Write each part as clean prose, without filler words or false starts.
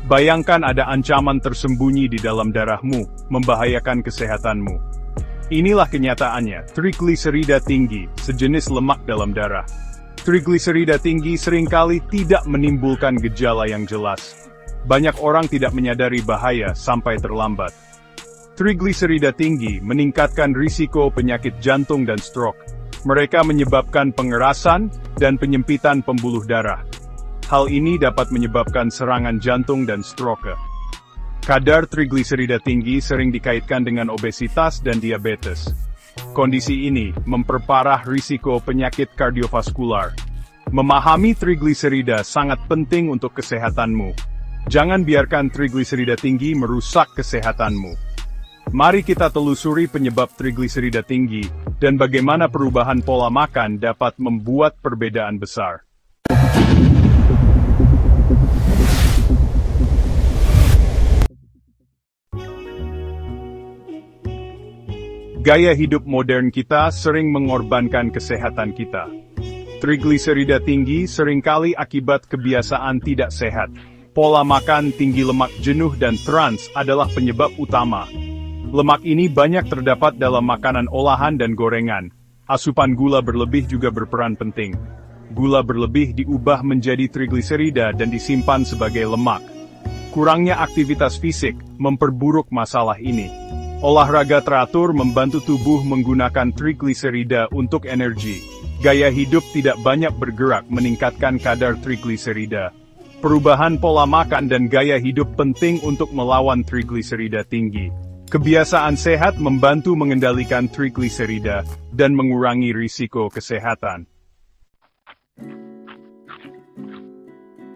Bayangkan ada ancaman tersembunyi di dalam darahmu, membahayakan kesehatanmu. Inilah kenyataannya, trigliserida tinggi, sejenis lemak dalam darah. Trigliserida tinggi seringkali tidak menimbulkan gejala yang jelas. Banyak orang tidak menyadari bahaya sampai terlambat. Trigliserida tinggi meningkatkan risiko penyakit jantung dan stroke. Mereka menyebabkan pengerasan dan penyempitan pembuluh darah. Hal ini dapat menyebabkan serangan jantung dan stroke. Kadar trigliserida tinggi sering dikaitkan dengan obesitas dan diabetes. Kondisi ini memperparah risiko penyakit kardiovaskular. Memahami trigliserida sangat penting untuk kesehatanmu. Jangan biarkan trigliserida tinggi merusak kesehatanmu. Mari kita telusuri penyebab trigliserida tinggi, dan bagaimana perubahan pola makan dapat membuat perbedaan besar. Gaya hidup modern kita sering mengorbankan kesehatan kita. Trigliserida tinggi seringkali akibat kebiasaan tidak sehat. Pola makan tinggi lemak jenuh dan trans adalah penyebab utama. Lemak ini banyak terdapat dalam makanan olahan dan gorengan. Asupan gula berlebih juga berperan penting. Gula berlebih diubah menjadi trigliserida dan disimpan sebagai lemak. Kurangnya aktivitas fisik memperburuk masalah ini. Olahraga teratur membantu tubuh menggunakan trigliserida untuk energi. Gaya hidup tidak banyak bergerak meningkatkan kadar trigliserida. Perubahan pola makan dan gaya hidup penting untuk melawan trigliserida tinggi. Kebiasaan sehat membantu mengendalikan trigliserida dan mengurangi risiko kesehatan.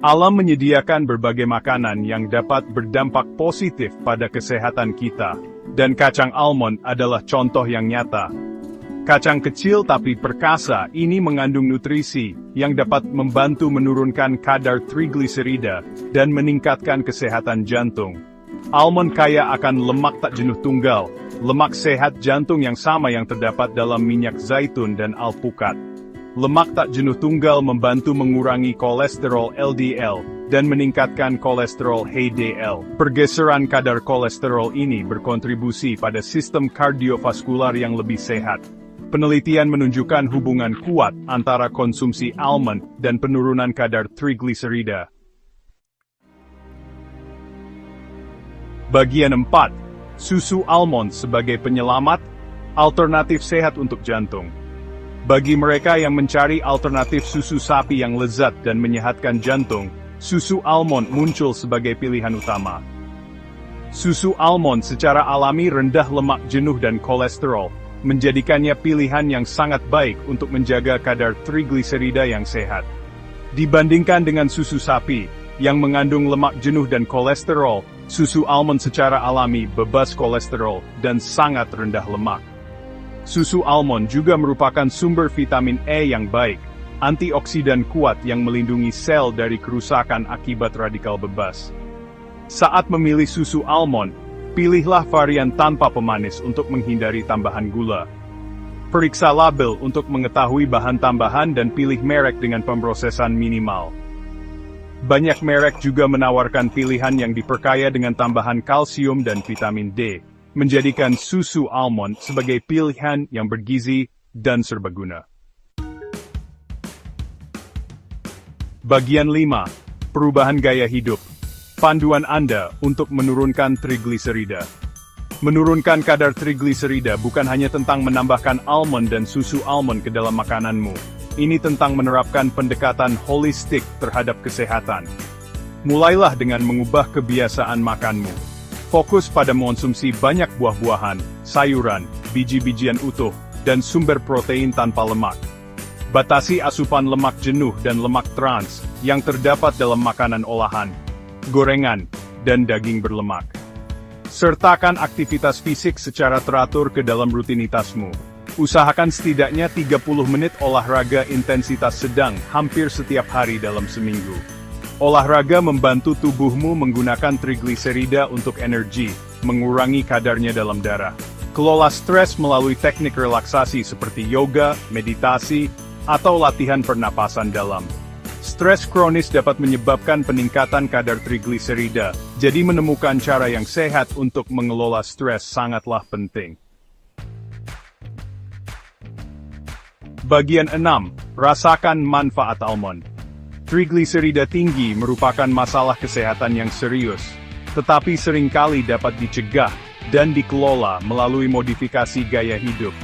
Alam menyediakan berbagai makanan yang dapat berdampak positif pada kesehatan kita, dan kacang almond adalah contoh yang nyata. Kacang kecil tapi perkasa ini mengandung nutrisi yang dapat membantu menurunkan kadar trigliserida dan meningkatkan kesehatan jantung. Almond kaya akan lemak tak jenuh tunggal, lemak sehat jantung yang sama yang terdapat dalam minyak zaitun dan alpukat. Lemak tak jenuh tunggal membantu mengurangi kolesterol LDL dan meningkatkan kolesterol HDL. Pergeseran kadar kolesterol ini berkontribusi pada sistem kardiovaskular yang lebih sehat. Penelitian menunjukkan hubungan kuat antara konsumsi almond dan penurunan kadar trigliserida. Bagian 4. Susu almond sebagai penyelamat, alternatif sehat untuk jantung. Bagi mereka yang mencari alternatif susu sapi yang lezat dan menyehatkan jantung, susu almond muncul sebagai pilihan utama. Susu almond secara alami rendah lemak jenuh dan kolesterol, menjadikannya pilihan yang sangat baik untuk menjaga kadar trigliserida yang sehat. Dibandingkan dengan susu sapi, yang mengandung lemak jenuh dan kolesterol, susu almond secara alami bebas kolesterol dan sangat rendah lemak. Susu almond juga merupakan sumber vitamin E yang baik, antioksidan kuat yang melindungi sel dari kerusakan akibat radikal bebas. Saat memilih susu almond, pilihlah varian tanpa pemanis untuk menghindari tambahan gula. Periksa label untuk mengetahui bahan tambahan dan pilih merek dengan pemrosesan minimal. Banyak merek juga menawarkan pilihan yang diperkaya dengan tambahan kalsium dan vitamin D, menjadikan susu almond sebagai pilihan yang bergizi dan serbaguna. Bagian 5. Perubahan gaya hidup. Panduan Anda untuk menurunkan trigliserida. Menurunkan kadar trigliserida bukan hanya tentang menambahkan almond dan susu almond ke dalam makananmu. Ini tentang menerapkan pendekatan holistik terhadap kesehatan. Mulailah dengan mengubah kebiasaan makanmu. Fokus pada mengonsumsi banyak buah-buahan, sayuran, biji-bijian utuh, dan sumber protein tanpa lemak. Batasi asupan lemak jenuh dan lemak trans yang terdapat dalam makanan olahan, gorengan, dan daging berlemak. Sertakan aktivitas fisik secara teratur ke dalam rutinitasmu. Usahakan setidaknya 30 menit olahraga intensitas sedang hampir setiap hari dalam seminggu. Olahraga membantu tubuhmu menggunakan trigliserida untuk energi, mengurangi kadarnya dalam darah. Kelola stres melalui teknik relaksasi seperti yoga, meditasi, atau latihan pernapasan dalam. Stres kronis dapat menyebabkan peningkatan kadar trigliserida, jadi menemukan cara yang sehat untuk mengelola stres sangatlah penting. Bagian 6. Rasakan manfaat almond. Trigliserida tinggi merupakan masalah kesehatan yang serius, tetapi seringkali dapat dicegah dan dikelola melalui modifikasi gaya hidup.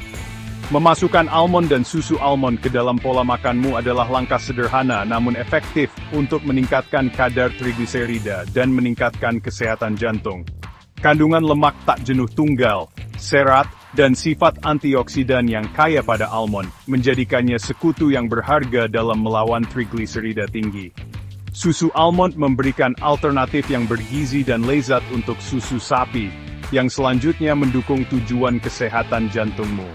Memasukkan almond dan susu almond ke dalam pola makanmu adalah langkah sederhana namun efektif untuk meningkatkan kadar trigliserida dan meningkatkan kesehatan jantung. Kandungan lemak tak jenuh tunggal, serat, dan sifat antioksidan yang kaya pada almond menjadikannya sekutu yang berharga dalam melawan trigliserida tinggi. Susu almond memberikan alternatif yang bergizi dan lezat untuk susu sapi, yang selanjutnya mendukung tujuan kesehatan jantungmu.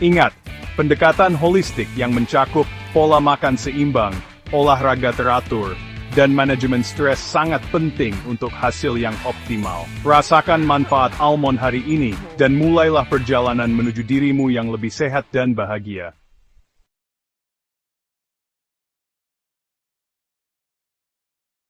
Ingat, pendekatan holistik yang mencakup pola makan seimbang, olahraga teratur, dan manajemen stres sangat penting untuk hasil yang optimal. Rasakan manfaat almond hari ini, dan mulailah perjalanan menuju dirimu yang lebih sehat dan bahagia.